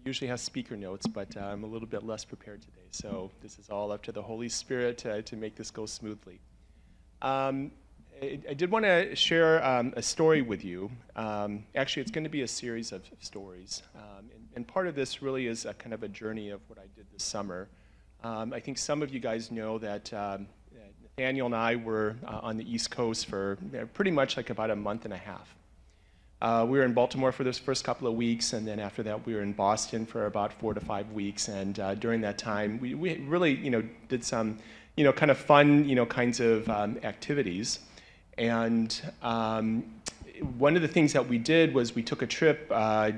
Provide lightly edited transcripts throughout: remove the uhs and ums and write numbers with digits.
usually have speaker notes, but I'm a little bit less prepared today. So this is all up to the Holy Spirit to make this go smoothly. I did want to share a story with you. Actually, it's going to be a series of stories. And part of this really is a kind of a journey of what I did this summer. I think some of you guys know that Nathaniel and I were on the East Coast for pretty much like about a month and a half. We were in Baltimore for those first couple of weeks, and then after that we were in Boston for about 4 to 5 weeks. And during that time, we really, did some, kind of fun, kinds of activities. And one of the things that we did was we took a trip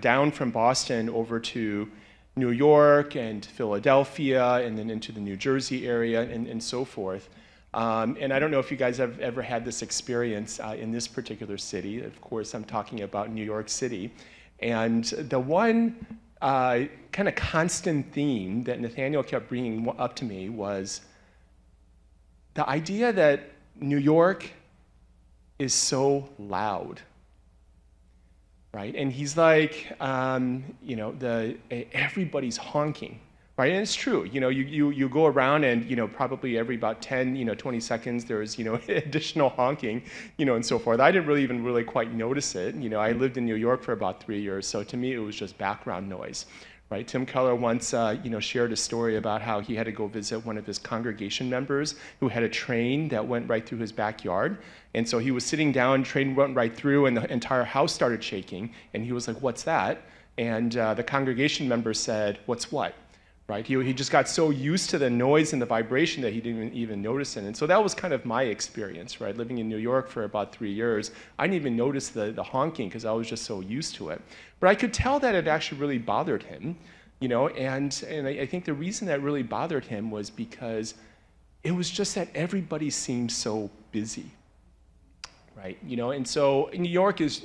down from Boston over to New York and Philadelphia, and then into the New Jersey area, and so forth. And I don't know if you guys have ever had this experience in this particular city. Of course, I'm talking about New York City. And the one kind of constant theme that Nathaniel kept bringing up to me was the idea that New York is so loud, right? And he's like, everybody's honking. Right, and it's true. You go around and probably every about 10, 20 seconds there's additional honking, and so forth. I didn't really quite notice it. I lived in New York for about 3 years, so to me it was just background noise. Right? Tim Keller once shared a story about how he had to go visit one of his congregation members who had a train that went right through his backyard. And so he was sitting down, train went right through, and the entire house started shaking. And he was like, "What's that?" And the congregation member said, "What's what?" Right? He just got so used to the noise and the vibration that he didn't even notice it. And so that was kind of my experience, right? Living in New York for about 3 years, I didn't even notice the honking because I was just so used to it. But I could tell that it actually really bothered him, and I think the reason that really bothered him was because it was just that everybody seemed so busy. Right, and so New York is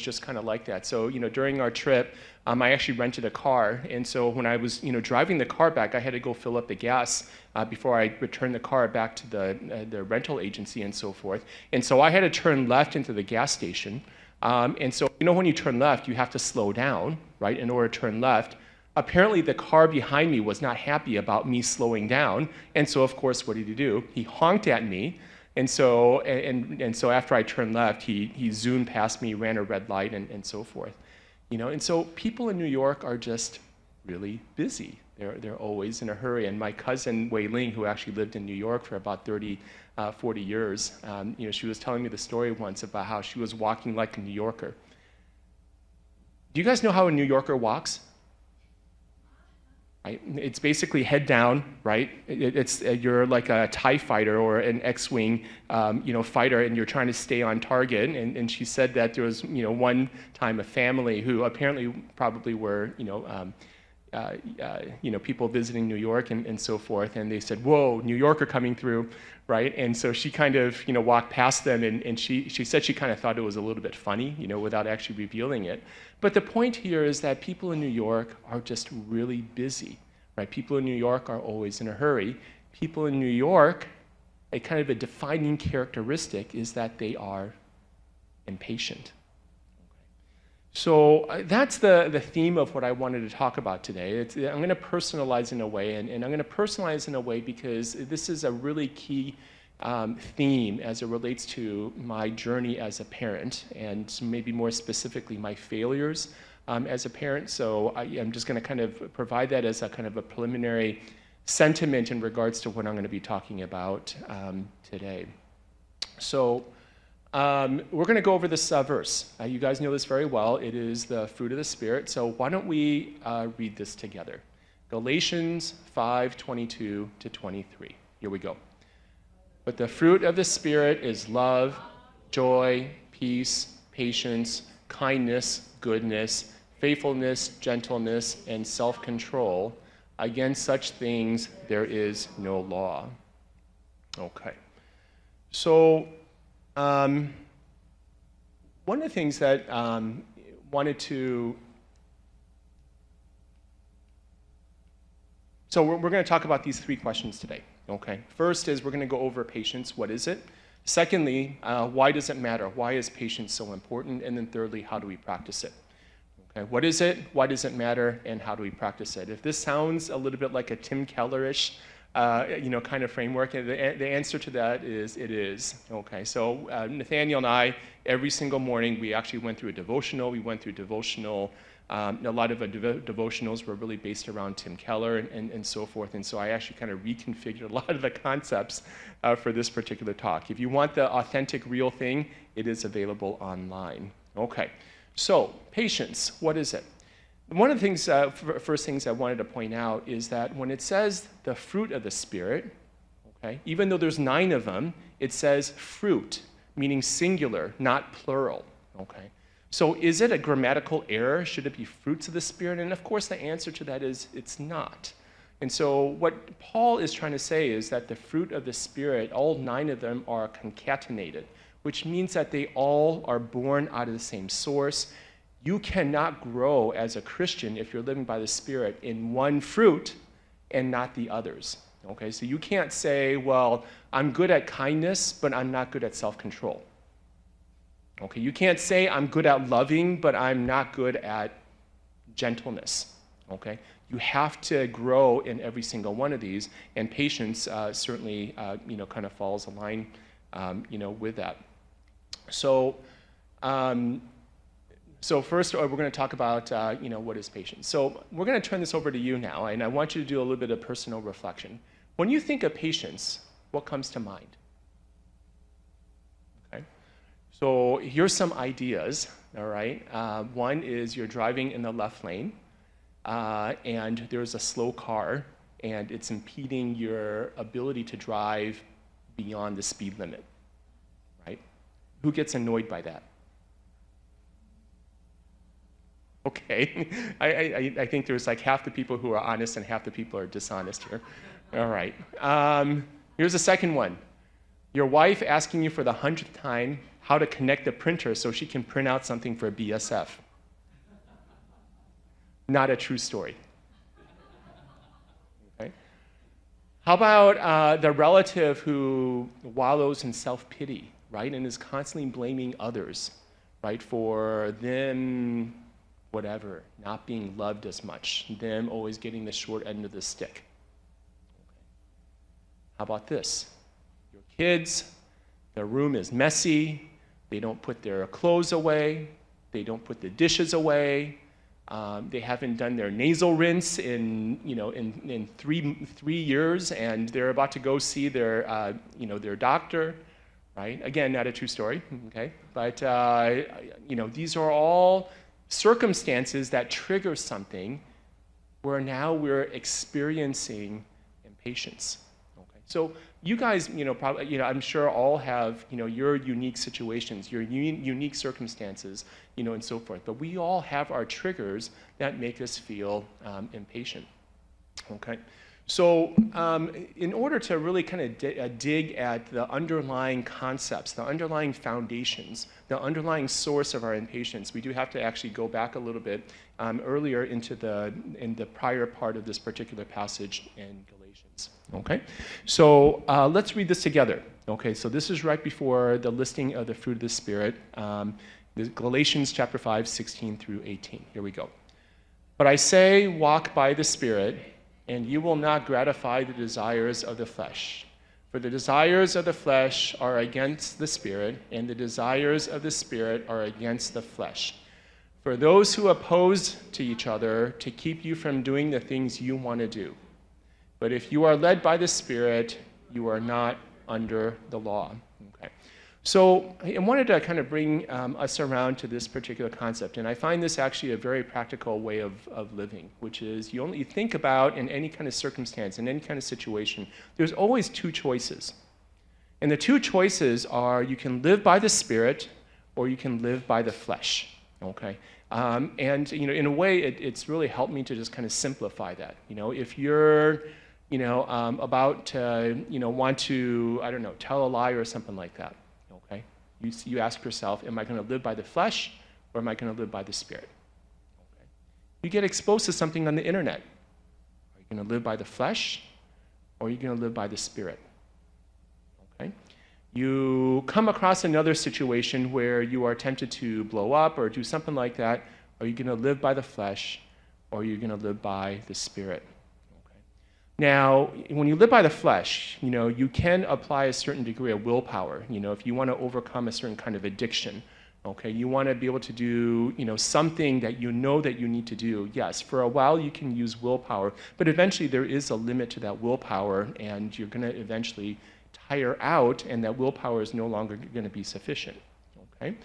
just kind of like that. So, during our trip, I actually rented a car, and so when I was, driving the car back, I had to go fill up the gas before I returned the car back to the rental agency and so forth. And so I had to turn left into the gas station, and so when you turn left, you have to slow down, right, in order to turn left. Apparently, the car behind me was not happy about me slowing down, and so of course, what did he do? He honked at me. And so after I turned left, he zoomed past me, ran a red light, and so forth. And so people in New York are just really busy. They're always in a hurry. And my cousin Wei Ling, who actually lived in New York for about 40 years, she was telling me the story once about how she was walking like a New Yorker. Do you guys know how a New Yorker walks? Right? It's basically head down, right? You're like a TIE fighter or an X-wing, fighter, and you're trying to stay on target. And she said that there was, one time a family who apparently probably were, people visiting New York and so forth, and they said, "Whoa, New Yorker coming through," right? And so she kind of, walked past them, and she said she kind of thought it was a little bit funny, without actually revealing it. But the point here is that people in New York are just really busy, right? People in New York are always in a hurry. People in New York, a kind of a defining characteristic is that they are impatient. So that's the theme of what I wanted to talk about today. I'm going to personalize in a way, and I'm going to personalize in a way because this is a really key theme as it relates to my journey as a parent, and maybe more specifically my failures as a parent. So I'm just going to kind of provide that as a kind of a preliminary sentiment in regards to what I'm going to be talking about today. So we're going to go over this verse. You guys know this very well. It is the fruit of the Spirit. So why don't we read this together? Galatians 5:22-23. Here we go. But the fruit of the Spirit is love, joy, peace, patience, kindness, goodness, faithfulness, gentleness, and self-control. Against such things there is no law. Okay. So one of the things that So we're going to talk about these 3 questions today. Okay. First is we're going to go over patience. What is it? Secondly, why does it matter? Why is patience so important? And then thirdly, how do we practice it? Okay, what is it? Why does it matter? And how do we practice it? If this sounds a little bit like a Tim Keller-ish, kind of framework, the answer to that is it is. Okay, so Nathaniel and I, every single morning, we actually went through a devotional. We went through devotional. A lot of devotionals were really based around Tim Keller and so forth. And so I actually kind of reconfigured a lot of the concepts for this particular talk. If you want the authentic, real thing, it is available online. Okay. So, patience, what is it? One of the things, first things I wanted to point out is that when it says the fruit of the Spirit, okay, even though there's 9 of them, it says fruit, meaning singular, not plural, okay? So is it a grammatical error? Should it be fruits of the Spirit? And of course, the answer to that is it's not. And so what Paul is trying to say is that the fruit of the Spirit, all 9 of them are concatenated, which means that they all are born out of the same source. You cannot grow as a Christian if you're living by the Spirit in one fruit and not the others. Okay, so you can't say, well, I'm good at kindness, but I'm not good at self-control. Okay, you can't say I'm good at loving, but I'm not good at gentleness. Okay, you have to grow in every single one of these, and patience certainly, kind of falls in line, with that. So first we're going to talk about, what is patience. So we're going to turn this over to you now, and I want you to do a little bit of personal reflection. When you think of patience, what comes to mind? Okay. So here's some ideas, all right? One is you're driving in the left lane, and there's a slow car, and it's impeding your ability to drive beyond the speed limit. Who gets annoyed by that? Okay, I think there's like half the people who are honest and half the people are dishonest here. All right, here's the second one. Your wife asking you for the 100th time how to connect the printer so she can print out something for BSF. Not a true story. Okay. How about the relative who wallows in self-pity? Right, and is constantly blaming others, right, for them, whatever, not being loved as much, them always getting the short end of the stick. Okay. How about this? Your kids, their room is messy, they don't put their clothes away, they don't put the dishes away, they haven't done their nasal rinse in 3 years, and they're about to go see their doctor. Right? Again, not a true story, okay? But, these are all circumstances that trigger something where now we're experiencing impatience, okay? So you guys, probably, I'm sure all have, your unique situations, your unique circumstances, and so forth. But we all have our triggers that make us feel impatient, okay? So in order to really kind of dig at the underlying concepts, the underlying foundations, the underlying source of our impatience, we do have to actually go back a little bit earlier in the prior part of this particular passage in Galatians. Okay, so let's read this together. Okay, so this is right before the listing of the fruit of the Spirit, Galatians chapter 5, 16 through 18. Here we go. But I say, walk by the Spirit, and you will not gratify the desires of the flesh. For the desires of the flesh are against the Spirit, and the desires of the Spirit are against the flesh. For those who oppose to each other to keep you from doing the things you want to do. But if you are led by the Spirit, you are not under the law. Okay. So I wanted to kind of bring us around to this particular concept, and I find this actually a very practical way of living, which is you think about in any kind of circumstance, in any kind of situation, there's always 2 choices. And the 2 choices are you can live by the Spirit or you can live by the flesh, okay? And in a way, it's really helped me to just kind of simplify that. If you're about to want to, I don't know, tell a lie or something like that, okay? You ask yourself, am I going to live by the flesh or am I going to live by the Spirit? Okay. You get exposed to something on the internet. Are you going to live by the flesh or are you going to live by the Spirit? Okay. You come across another situation where you are tempted to blow up or do something like that. Are you going to live by the flesh, or are you going to live by the Spirit? Okay. Now, when you live by the flesh, you can apply a certain degree of willpower. If you want to overcome a certain kind of addiction, okay, you want to be able to do, something that you know that you need to do. Yes, for a while you can use willpower, but eventually there is a limit to that willpower, and you're going to eventually tire out, and that willpower is no longer going to be sufficient. Okay.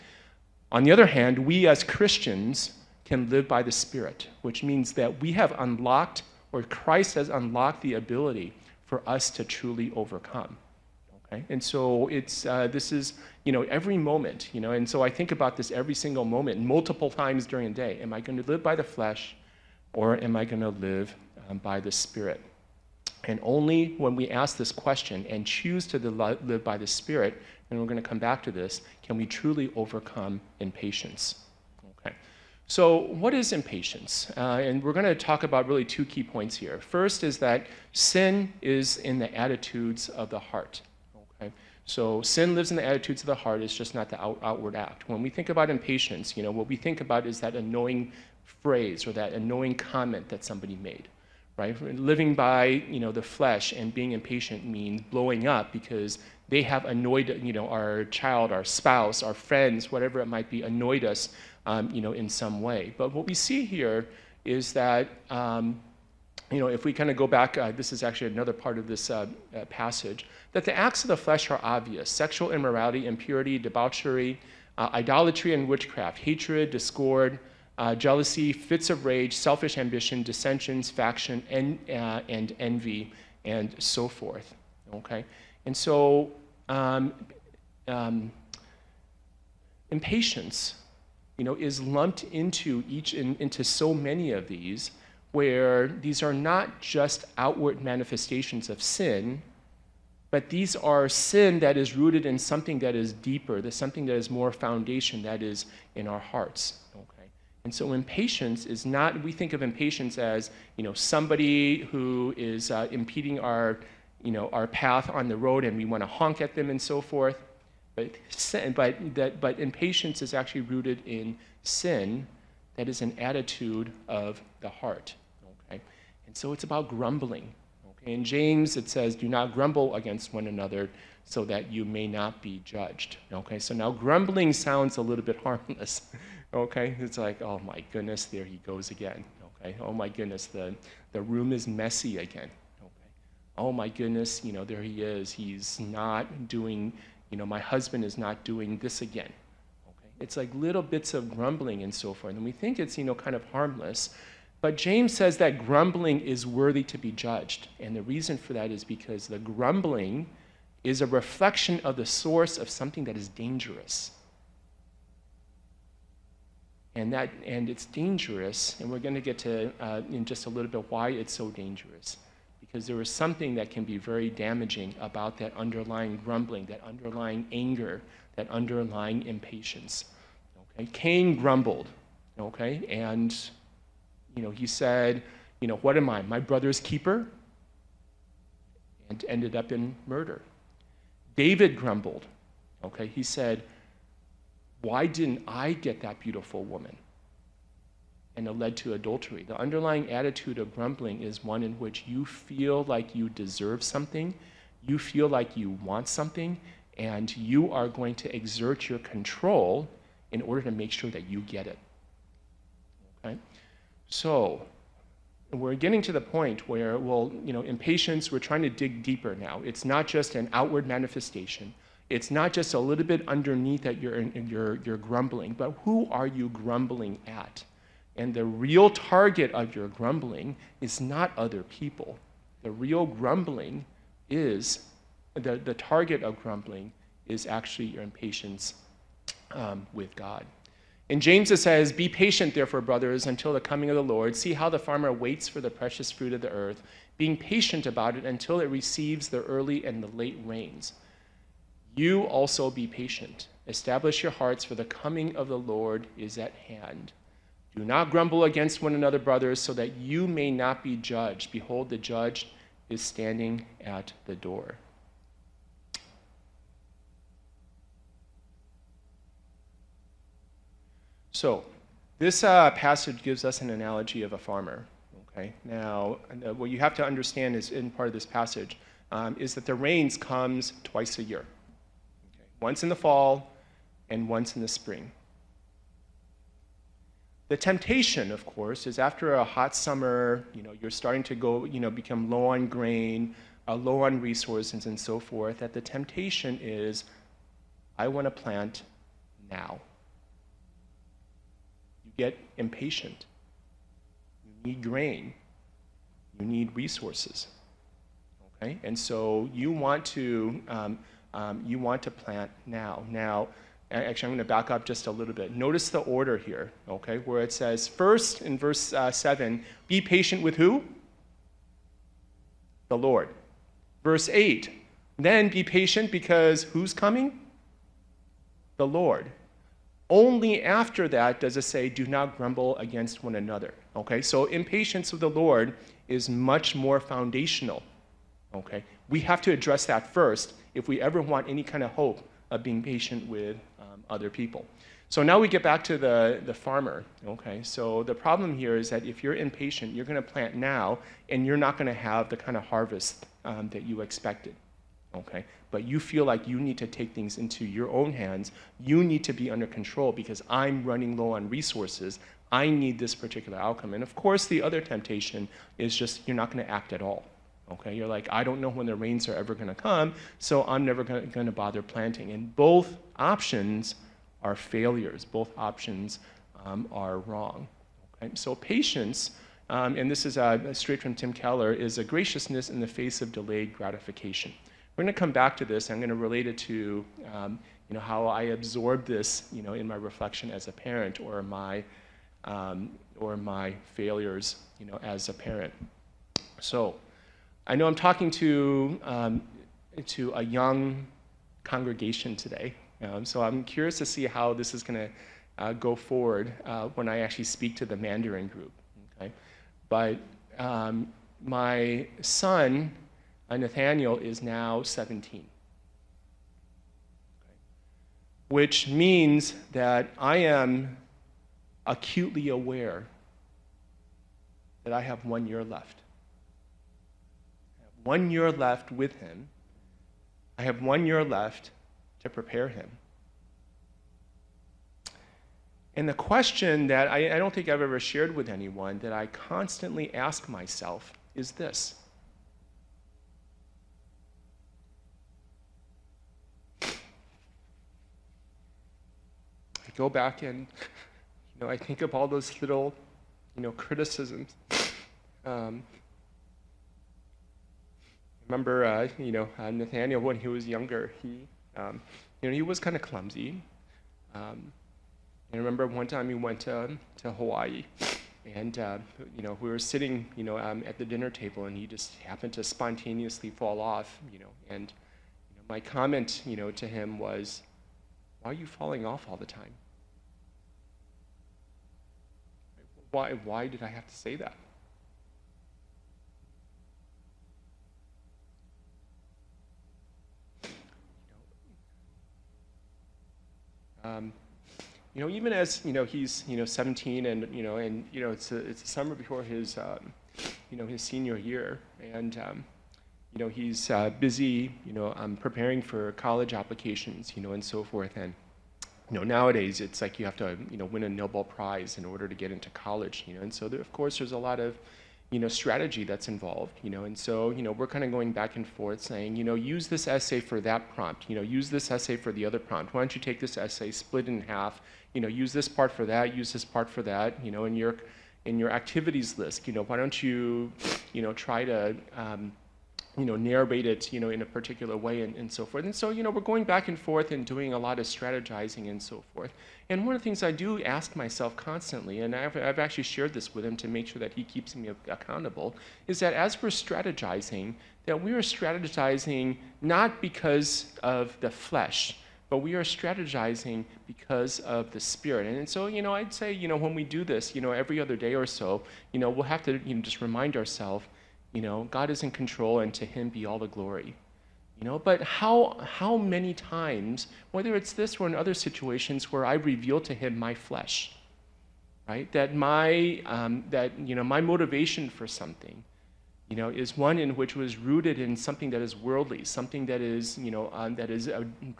On the other hand, we as Christians can live by the Spirit, which means that we have unlocked, or Christ has unlocked the ability for us to truly overcome. Okay? And so this is, every moment, and so I think about this every single moment, multiple times during the day. Am I going to live by the flesh, or am I going to live by the Spirit? And only when we ask this question and choose to live by the Spirit, and we're going to come back to this, can we truly overcome impatience. Okay. So what is impatience? And we're going to talk about really two key points here. First is that sin is in the attitudes of the heart. Okay. So sin lives in the attitudes of the heart. It's just not the outward act. When we think about impatience, what we think about is that annoying phrase or that annoying comment that somebody made. Right? Living by, the flesh and being impatient means blowing up because they have annoyed, our child, our spouse, our friends, whatever it might be, annoyed us, in some way. But what we see here is that, if we kind of go back, this is actually another part of this passage, that the acts of the flesh are obvious: sexual immorality, impurity, debauchery, idolatry and witchcraft, hatred, discord, jealousy, fits of rage, selfish ambition, dissensions, faction, and envy, and so forth. Okay, and so impatience, is lumped into so many of these, where these are not just outward manifestations of sin, but these are sin that is rooted in something that is deeper, there's something that is more foundation, that is in our hearts. Okay. And so impatience is not, we think of impatience as, somebody who is impeding our path on the road and we want to honk at them and so forth. But impatience is actually rooted in sin that is an attitude of the heart. Okay? And so it's about grumbling. Okay? In James it says, do not grumble against one another so that you may not be judged. Okay? So now grumbling sounds a little bit harmless. Okay? It's like, oh my goodness, there he goes again. Okay? Oh my goodness, the room is messy again. Okay? Oh my goodness, there he is. He's not doing, my husband is not doing this again. Okay? It's like little bits of grumbling and so forth. And we think it's, kind of harmless. But James says that grumbling is worthy to be judged. And the reason for that is because the grumbling is a reflection of the source of something that is dangerous. And it's dangerous, and we're going to get to in just a little bit why it's so dangerous. Because there is something that can be very damaging about that underlying grumbling, that underlying anger, that underlying impatience. Okay? Cain grumbled, okay? And, he said, what am I, my brother's keeper? And ended up in murder. David grumbled, okay? He said, why didn't I get that beautiful woman? And it led to adultery. The underlying attitude of grumbling is one in which you feel like you deserve something, you feel like you want something, and you are going to exert your control in order to make sure that you get it. Okay? So, we're getting to the point where, impatience, we're trying to dig deeper now. It's not just an outward manifestation. It's not just a little bit underneath that you're grumbling, but who are you grumbling at? And the real target of your grumbling is not other people. The real grumbling is, the target of grumbling is actually your impatience with God. In James it says, be patient therefore, brothers, until the coming of the Lord. See how the farmer waits for the precious fruit of the earth, being patient about it until it receives the early and the late rains. You also be patient. Establish your hearts, for the coming of the Lord is at hand. Do not grumble against one another, brothers, so that you may not be judged. Behold, the judge is standing at the door. So, This passage gives us an analogy of a farmer. Okay. Now, what you have to understand is in part of this passage is that the rains comes twice a year. Okay. Once in the fall and once in the spring. The temptation, of course, is after a hot summer, you're starting to go, become low on grain, low on resources and so forth, that the temptation is, I want to plant now. You get impatient. You need grain. You need resources. Okay? And so you want to plant now. Now, actually, I'm going to back up just a little bit. Notice the order here, okay, where it says, first in verse 7, be patient with who? The Lord. Verse 8, then be patient because who's coming? The Lord. Only after that does it say, do not grumble against one another. Okay, so impatience with the Lord is much more foundational. Okay, we have to address that first if we ever want any kind of hope of being patient with other people. So now we get back to the farmer. Okay, so the problem here is that if you're impatient, you're going to plant now, and you're not going to have the kind of harvest that you expected. Okay, but you feel like you need to take things into your own hands. You need to be under control because I'm running low on resources. I need this particular outcome. And of course, the other temptation is just you're not going to act at all. Okay, you're like, I don't know when the rains are ever going to come, so I'm never going to bother planting. And both options are failures. Both options are wrong. Okay? So patience, and this is straight from Tim Keller, is a graciousness in the face of delayed gratification. We're going to come back to this. I'm going to relate it to how I absorb this in my reflection as a parent or my failures as a parent. So I know I'm talking to a young congregation today, so I'm curious to see how this is going to go forward when I actually speak to the Mandarin group. Okay, but my son Nathaniel is now 17, okay, which means that I am acutely aware that I have 1 year left. 1 year left with him. I have 1 year left to prepare him. And the question that I don't think I've ever shared with anyone that I constantly ask myself is this. I go back and I think of all those little criticisms. Remember, Nathaniel, when he was younger, he was kind of clumsy. I remember one time he went to Hawaii, and we were sitting, at the dinner table, and he just happened to spontaneously fall off, and my comment, to him was, "Why are you falling off all the time? Why did I have to say that?" Even as he's 17, and it's a summer before his his senior year, and he's busy preparing for college applications and so forth, and nowadays it's like you have to win a Nobel Prize in order to get into college, and so of course there's a lot of strategy that's involved, and so, we're kind of going back and forth saying, use this essay for that prompt, use this essay for the other prompt. Why don't you take this essay, split it in half, use this part for that, use this part for that, in your activities list, why don't you, try to, narrate it, in a particular way and so forth. And so, we're going back and forth and doing a lot of strategizing and so forth. And one of the things I do ask myself constantly, and I've actually shared this with him to make sure that he keeps me accountable, is that as we're strategizing, that we are strategizing not because of the flesh, but we are strategizing because of the Spirit. And so, I'd say, when we do this, every other day or so, we'll have to, just remind ourselves, God is in control, and to Him be all the glory. But how many times, whether it's this or in other situations, where I reveal to Him my flesh, right? My motivation for something, is one in which was rooted in something that is worldly, something that is,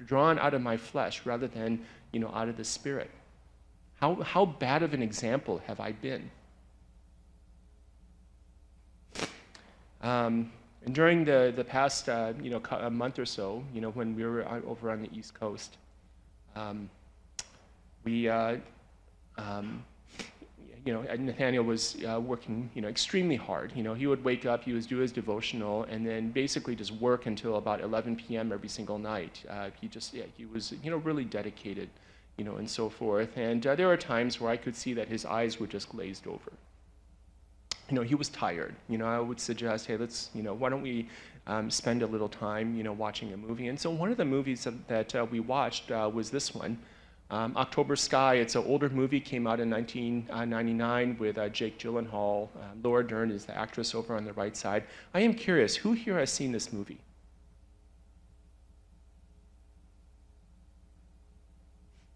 drawn out of my flesh rather than, out of the spirit. How bad of an example have I been? And during the past, a month or so, when we were over on the East Coast, we, Nathaniel was working, extremely hard. He would wake up, he would do his devotional, and then basically just work until about 11 p.m. every single night. He was, really dedicated, and so forth. And there were times where I could see that his eyes were just glazed over. He was tired. I would suggest, hey, let's, why don't we spend a little time, watching a movie. And so one of the movies that we watched was this one, October Sky. It's an older movie, came out in 1999 with Jake Gyllenhaal. Laura Dern is the actress over on the right side. I am curious, who here has seen this movie?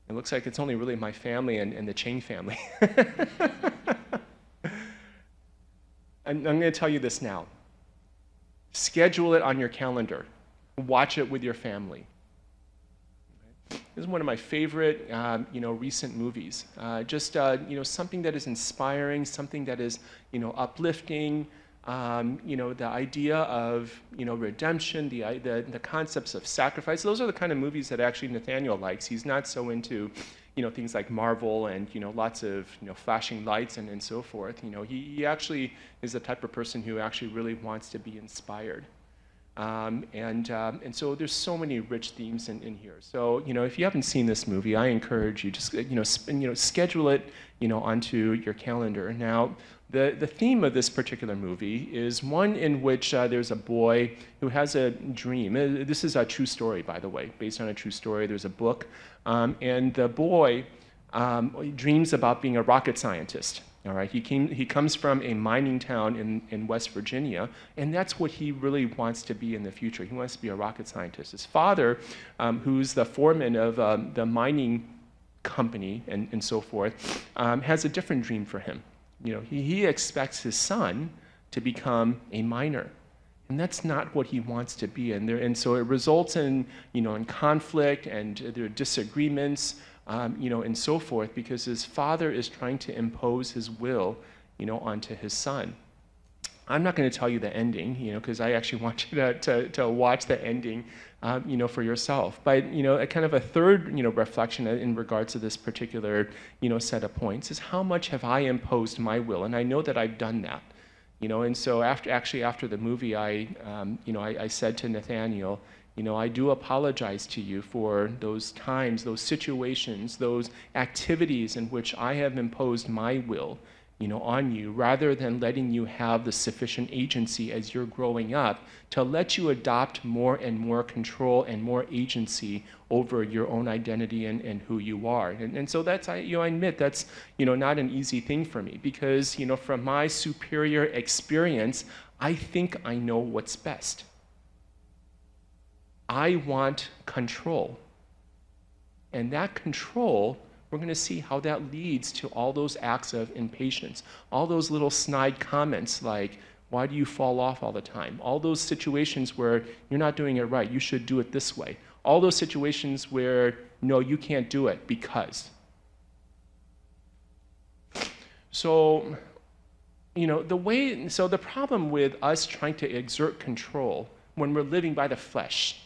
It looks like it's only really my family and the Chang family. I'm going to tell you this now. Schedule it on your calendar. Watch it with your family. This is one of my favorite, recent movies. Something that is inspiring, something that is, uplifting. The idea of, redemption, the concepts of sacrifice. Those are the kind of movies that actually Nathaniel likes. He's not so into, things like Marvel and, lots of, flashing lights and so forth. He actually is the type of person who actually really wants to be inspired. And so there's so many rich themes in here. So, if you haven't seen this movie, I encourage you, just, schedule it, onto your calendar. Now, the theme of this particular movie is one in which there's a boy who has a dream. This is a true story, by the way, based on a true story. There's a book, and the boy dreams about being a rocket scientist. All right, he comes from a mining town in West Virginia, and that's what he really wants to be in the future. He wants to be a rocket scientist. His father, who's the foreman of the mining company and so forth, has a different dream for him. He expects his son to become a miner, and that's not what he wants to be. And so it results in in conflict, and there are disagreements. And so forth, because his father is trying to impose his will, onto his son. I'm not going to tell you the ending, because I actually want you to watch the ending, for yourself. But, a kind of a third, reflection in regards to this particular, set of points is how much have I imposed my will? And I know that I've done that, And so after the movie, I said to Nathaniel, I do apologize to you for those times, those situations, those activities in which I have imposed my will, on you, rather than letting you have the sufficient agency as you're growing up to let you adopt more and more control and more agency over your own identity and who you are. And so that's, I admit that's, not an easy thing for me, because, from my superior experience, I think I know what's best. I want control. And that control, we're going to see how that leads to all those acts of impatience, all those little snide comments like, why do you fall off all the time? All those situations where you're not doing it right, you should do it this way. All those situations where, no, you can't do it because. So, the problem with us trying to exert control when we're living by the flesh,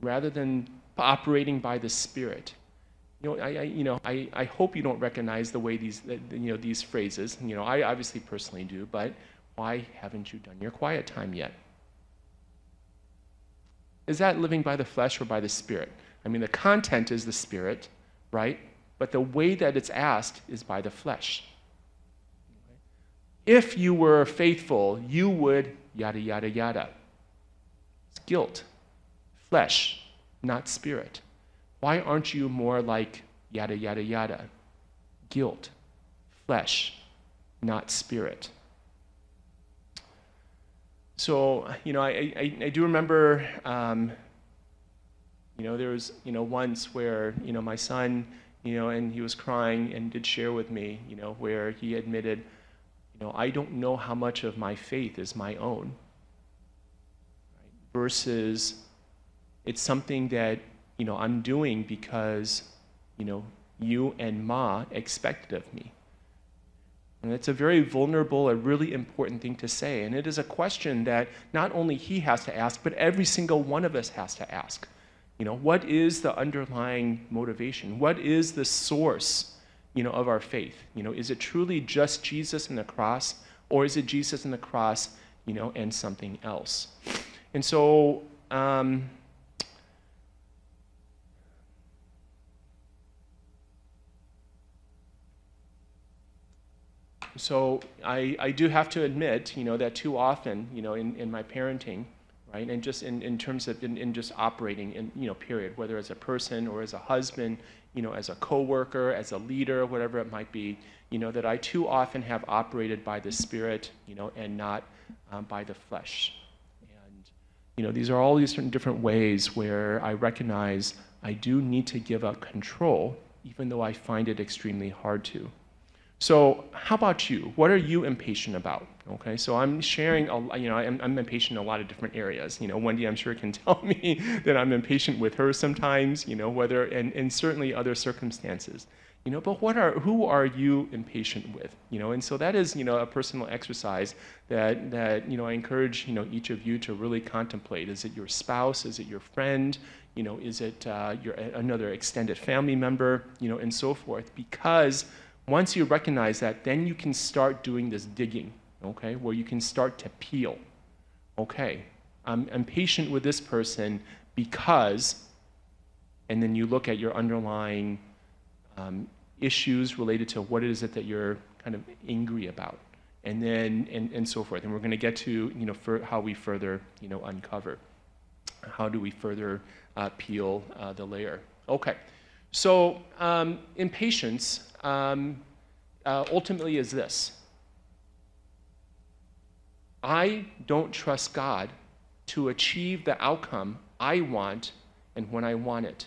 rather than operating by the Spirit. I hope you don't recognize the way these phrases. I obviously personally do, but why haven't you done your quiet time yet? Is that living by the flesh or by the Spirit? I mean, the content is the Spirit, right? But the way that it's asked is by the flesh. If you were faithful, you would yada, yada, yada. It's guilt. Flesh, not spirit. Why aren't you more like yada, yada, yada? Guilt, flesh, not spirit. So, I do remember, there was, once where, my son, and he was crying and did share with me, where he admitted, I don't know how much of my faith is my own, right? Versus it's something that, I'm doing because, you and Ma expected of me. And it's a very vulnerable, a really important thing to say. And it is a question that not only he has to ask, but every single one of us has to ask. What is the underlying motivation? What is the source, of our faith? Is it truly just Jesus and the cross, or is it Jesus and the cross, and something else? And so, I do have to admit, that too often, in my parenting, right, and just in terms of in just operating in, period, whether as a person or as a husband, as a coworker, as a leader, whatever it might be, that I too often have operated by the Spirit, and not by the flesh. And, these are all these different ways where I recognize I do need to give up control, even though I find it extremely hard to. So how about you? What are you impatient about? Okay, so I'm sharing, I'm impatient in a lot of different areas. Wendy, I'm sure, can tell me that I'm impatient with her sometimes, whether, and certainly other circumstances. But who are you impatient with? And so that is, a personal exercise that I encourage, each of you to really contemplate. Is it your spouse? Is it your friend? Is it another extended family member? And so forth. Because once you recognize that, then you can start doing this digging, okay, where you can start to peel. Okay, I'm patient with this person because, and then you look at your underlying issues related to what is it that you're kind of angry about, and then and so forth. And we're going to get to for how we further uncover, how do we further peel the layer. Okay, so impatience. Ultimately is this: I don't trust God to achieve the outcome I want and when I want it.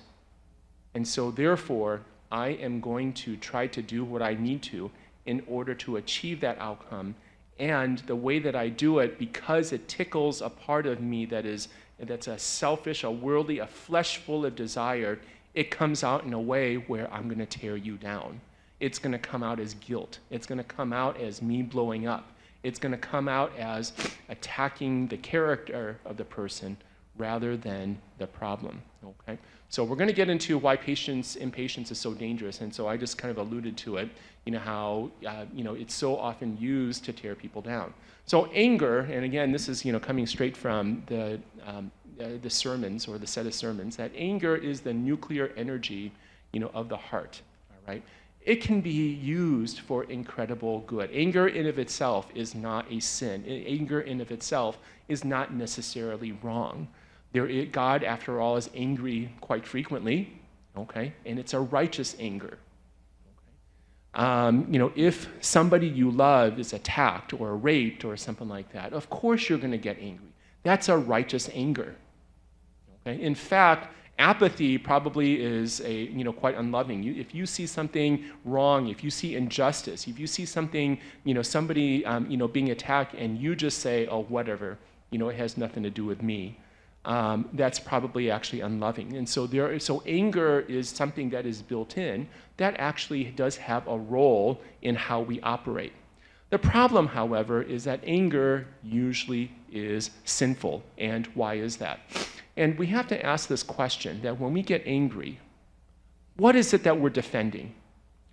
And so therefore, I am going to try to do what I need to in order to achieve that outcome. And the way that I do it, because it tickles a part of me that's a selfish, a worldly, a flesh full of desire, it comes out in a way where I'm going to tear you down. It's going to come out as guilt. It's going to come out as me blowing up. It's going to come out as attacking the character of the person rather than the problem. Okay? So we're going to get into why impatience is so dangerous. And so I just kind of alluded to it, how it's so often used to tear people down. So anger, and again, this is coming straight from the sermons or the set of sermons, that anger is the nuclear energy of the heart. All right? It can be used for incredible good. Anger in of itself is not a sin. Anger in of itself is not necessarily wrong. God, after all, is angry quite frequently, okay? And it's a righteous anger. Okay? If somebody you love is attacked or raped or something like that, of course you're going to get angry. That's a righteous anger. Okay? In fact, apathy probably is quite unloving. If you see something wrong, if you see injustice, if you see something, somebody, being attacked, and you just say, "Oh, whatever," it has nothing to do with me. That's probably actually unloving. And so anger is something that is built in that actually does have a role in how we operate. The problem, however, is that anger usually is sinful. And why is that? And we have to ask this question, that when we get angry, what is it that we're defending?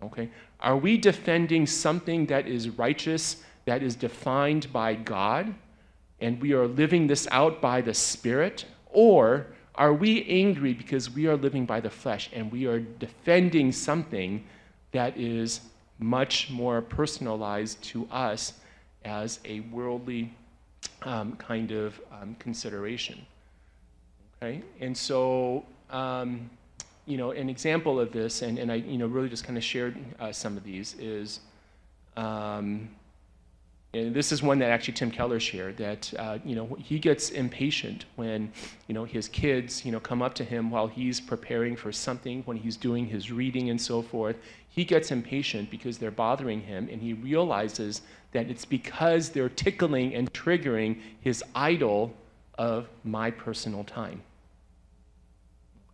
Okay? Are we defending something that is righteous, that is defined by God, and we are living this out by the Spirit? Or are we angry because we are living by the flesh and we are defending something that is much more personalized to us as a worldly kind of consideration? Okay, and so, an example of this, and I, really just kind of shared some of these, is And this is one that actually Tim Keller shared, that he gets impatient when his kids come up to him while he's preparing for something, when he's doing his reading and so forth. He gets impatient because they're bothering him, and he realizes that it's because they're tickling and triggering his idol of my personal time.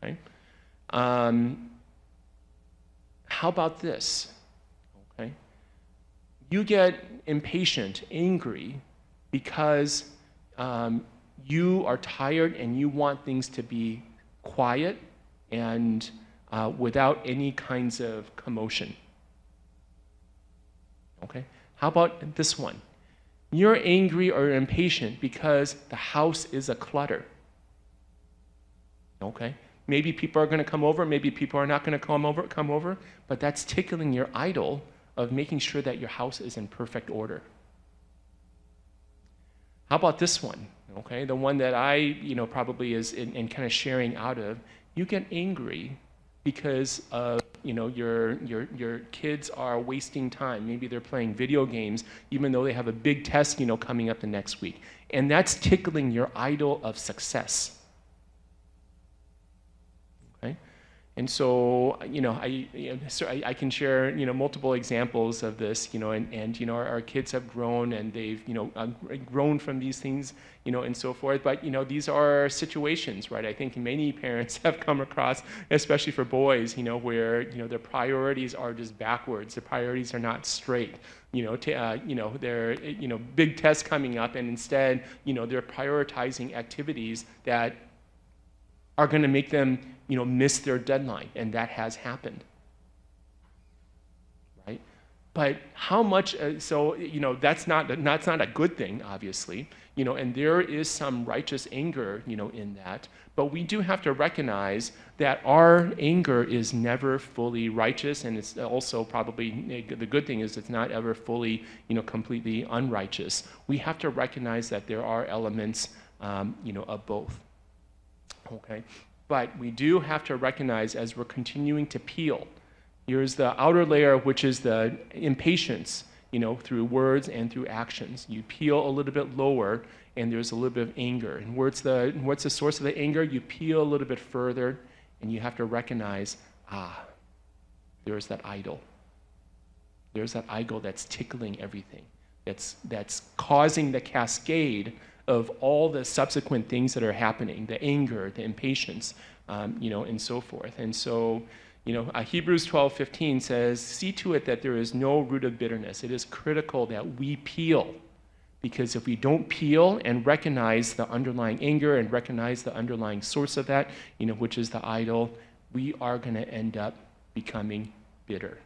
Okay? How about this? Okay? You get impatient, angry, because you are tired and you want things to be quiet and without any kinds of commotion. Okay? How about this one? You're angry or impatient because the house is a clutter. Okay? Maybe people are going to come over, maybe people are not going to come over, but that's tickling your idol of making sure that your house is in perfect order. How about this one? Okay, the one that I, probably is in kind of sharing out of. You get angry because of, your kids are wasting time. Maybe they're playing video games, even though they have a big test, coming up the next week. And that's tickling your idol of success. And so, I can share, multiple examples of this, and our kids have grown and they've, grown from these things, and so forth. But, these are situations, right? I think many parents have come across, especially for boys, where, their priorities are just backwards. Their priorities are not straight. They're, big tests coming up, and instead, they're prioritizing activities that are going to make them, miss their deadline, and that has happened, right? But how much? That's not a good thing, obviously, and there is some righteous anger, in that. But we do have to recognize that our anger is never fully righteous, and it's also probably the good thing is it's not ever fully, completely unrighteous. We have to recognize that there are elements, of both. Okay. But we do have to recognize as we're continuing to peel, here's the outer layer, which is the impatience, through words and through actions. You peel a little bit lower, and there's a little bit of anger. And what's the source of the anger? You peel a little bit further, and you have to recognize, there's that idol. There's that idol that's tickling everything. That's causing the cascade of all the subsequent things that are happening, the anger, the impatience, and so forth. And so, Hebrews 12:15 says, "See to it that there is no root of bitterness." It is critical that we peel, because if we don't peel and recognize the underlying anger and recognize the underlying source of that, which is the idol, we are going to end up becoming bitter.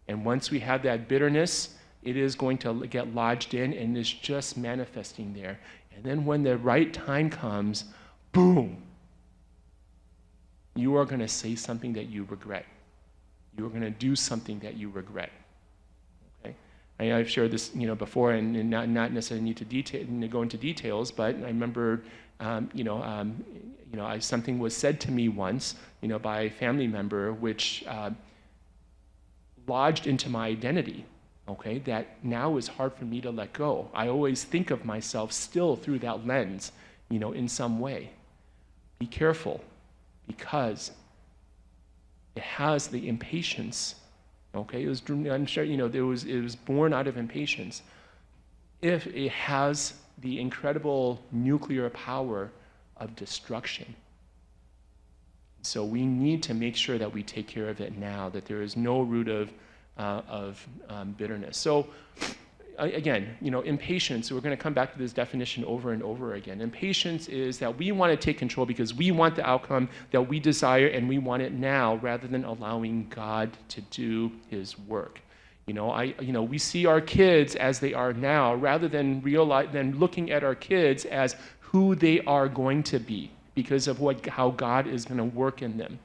And once we have that bitterness, it is going to get lodged in and is just manifesting there. And then when the right time comes, boom, you are going to say something that you regret. You are going to do something that you regret. Okay? I've shared this, before, and not necessarily need to go into details, but I remember, something was said to me once, by a family member, which lodged into my identity. Okay, that now is hard for me to let go. I always think of myself still through that lens, in some way. Be careful, because it has the impatience. Okay, I'm sure it was born out of impatience. If it has the incredible nuclear power of destruction. So we need to make sure that we take care of it now, that there is no root of bitterness. So again, impatience, we're going to come back to this definition over and over again. Impatience is that we want to take control because we want the outcome that we desire, and we want it now, rather than allowing God to do his work. We see our kids as they are now, rather than looking at our kids as who they are going to be because of how God is going to work in them.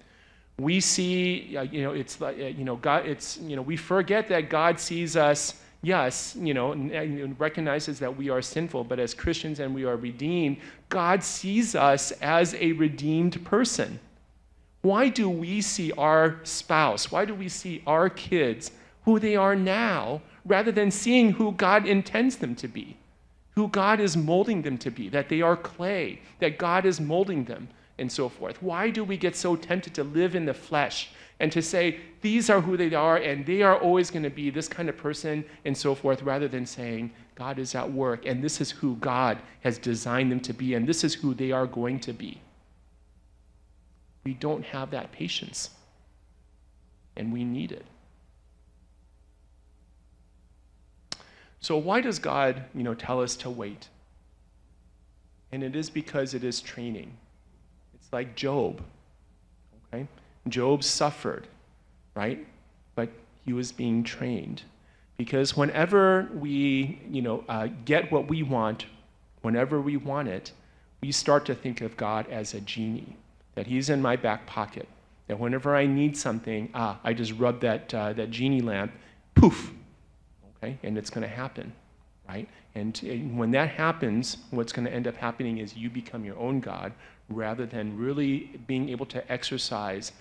We see, it's like, God. We forget that God sees us. Yes, and recognizes that we are sinful, but as Christians and we are redeemed, God sees us as a redeemed person. Why do we see our spouse? Why do we see our kids who they are now, rather than seeing who God intends them to be, who God is molding them to be, that they are clay, that God is molding them, and so forth. Why do we get so tempted to live in the flesh and to say, these are who they are, and they are always going to be this kind of person, and so forth, rather than saying, God is at work, and this is who God has designed them to be, and this is who they are going to be? We don't have that patience, and we need it. So why does God, tell us to wait? And it is because it is training. It's like Job, okay? Job suffered, right? But he was being trained. Because whenever we, get what we want, whenever we want it, we start to think of God as a genie, that he's in my back pocket, that whenever I need something, I just rub that genie lamp, poof, okay, and it's going to happen, right? And when that happens, what's going to end up happening is you become your own God, rather than really being able to exercise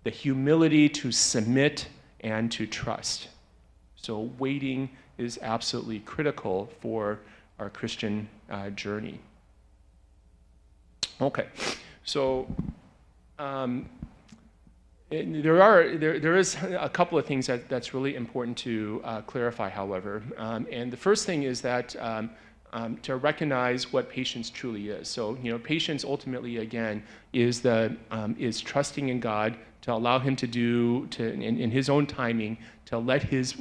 the humility to submit and to trust. So waiting is absolutely critical for our Christian journey. Okay, so there is a couple of things that's really important to clarify, however. And the first thing is that to recognize what patience truly is. So, patience ultimately, again, is trusting in God to allow him to do, in his own timing, to let his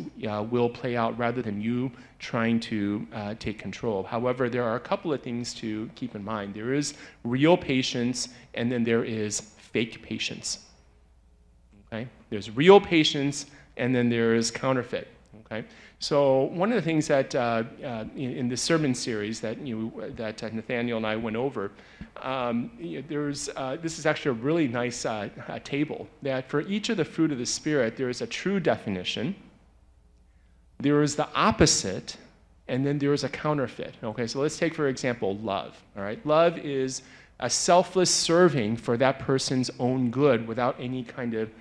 will play out rather than you trying to take control. However, there are a couple of things to keep in mind. There is real patience, and then there is fake patience. Okay? There's real patience, and then there is counterfeit. Okay? So one of the things that in the sermon series that Nathaniel and I went over, this is actually a really nice table, that for each of the fruit of the Spirit, there is a true definition, there is the opposite, and then there is a counterfeit. Okay, so let's take, for example, love. All right, love is a selfless serving for that person's own good without any kind of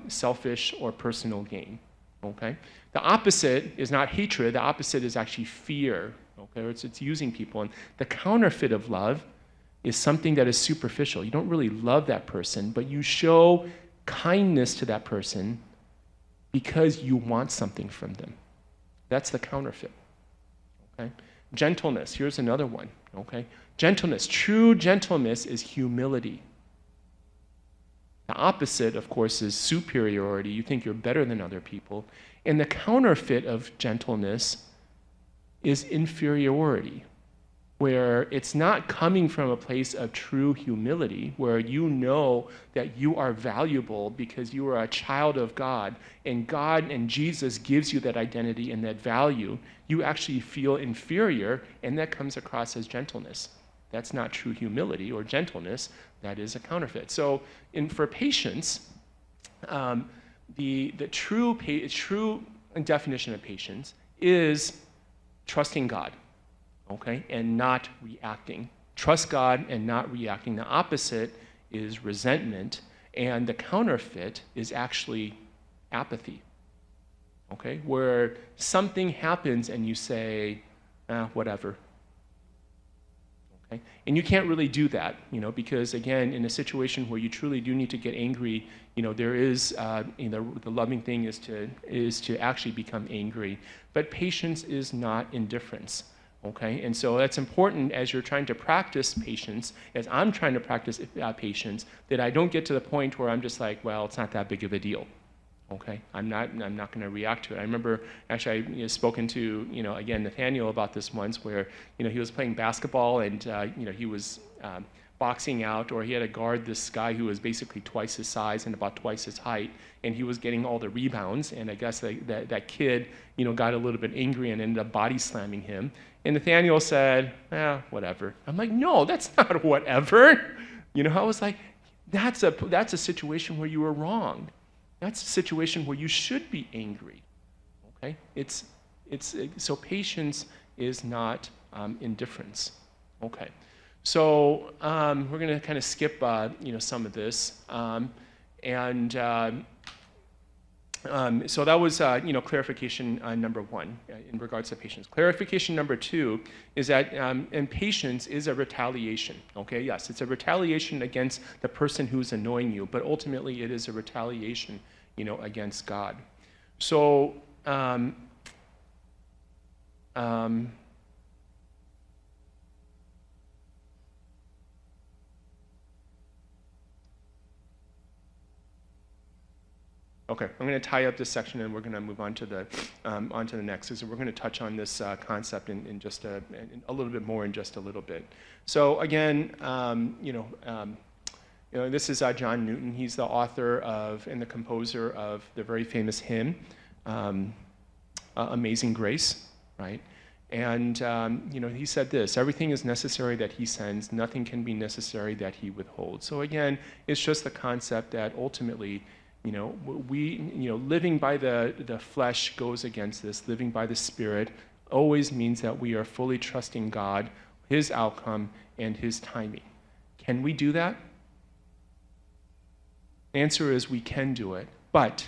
selfish or personal gain. Okay. The opposite is not hatred. The opposite is actually fear. Okay, it's using people. And the counterfeit of love is something that is superficial. You don't really love that person, but you show kindness to that person because you want something from them. That's the counterfeit. Okay. Gentleness. Here's another one. Okay. Gentleness. True gentleness is humility. The opposite, of course, is superiority. You think you're better than other people. And the counterfeit of gentleness is inferiority, where it's not coming from a place of true humility, where you know that you are valuable because you are a child of God, and God and Jesus gives you that identity and that value. You actually feel inferior, and that comes across as gentleness. That's not true humility or gentleness. That is a counterfeit. So for patience, the true definition of patience is trusting God, okay, and not reacting. Trust God and not reacting. The opposite is resentment, and the counterfeit is actually apathy, okay, where something happens and you say, whatever. Okay? And you can't really do that, because again, in a situation where you truly do need to get angry, there is, the loving thing is to actually become angry. But patience is not indifference. Okay, and so that's important as you're trying to practice patience, as I'm trying to practice patience, that I don't get to the point where I'm just like, well, it's not that big of a deal. Okay, I'm not going to react to it. I remember actually I spoken to again Nathaniel about this once, where he was playing basketball and he was boxing out, or he had to guard this guy who was basically twice his size and about twice his height, and he was getting all the rebounds. And I guess that kid got a little bit angry and ended up body slamming him. And Nathaniel said, whatever. I'm like, no, that's not whatever. I was like, that's a situation where you were wrong. That's a situation where you should be angry. Okay? So patience is not indifference. Okay. So we're going to kind of skip some of this, and So that was, clarification number one in regards to patience. Clarification number two is that impatience is a retaliation. Okay, yes, it's a retaliation against the person who's annoying you, but ultimately it is a retaliation, against God. So, okay, I'm going to tie up this section and we're going to move on to the next. So we're going to touch on this concept in just a little bit more in just a little bit. So again, this is John Newton. He's the author of and the composer of the very famous hymn, Amazing Grace, right? And he said this: everything is necessary that he sends, nothing can be necessary that he withholds. So again, it's just the concept that ultimately, living by the flesh goes against this. Living by the Spirit always means that we are fully trusting God, His outcome, and His timing. Can we do that? The answer is we can do it. But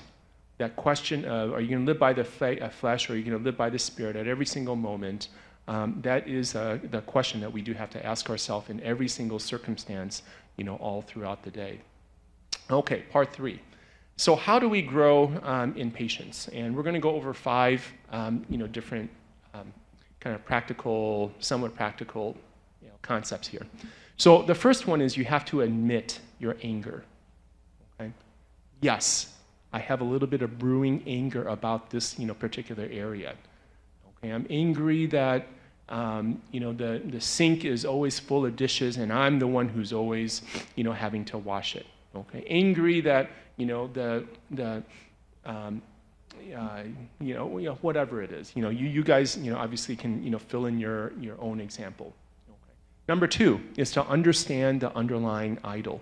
that question of, are you going to live by the flesh or are you going to live by the Spirit at every single moment? That is the question that we do have to ask ourselves in every single circumstance, all throughout the day. Okay, part 3. So how do we grow in patience? And we're going to go over 5, different kind of practical, somewhat practical, concepts here. So the first one is you have to admit your anger. Okay? Yes, I have a little bit of brewing anger about this, particular area. Okay, I'm angry that, the sink is always full of dishes and I'm the one who's always, having to wash it. Okay, angry that whatever it is. You guys, obviously can, fill in your own example. Okay. Number 2 is to understand the underlying idol.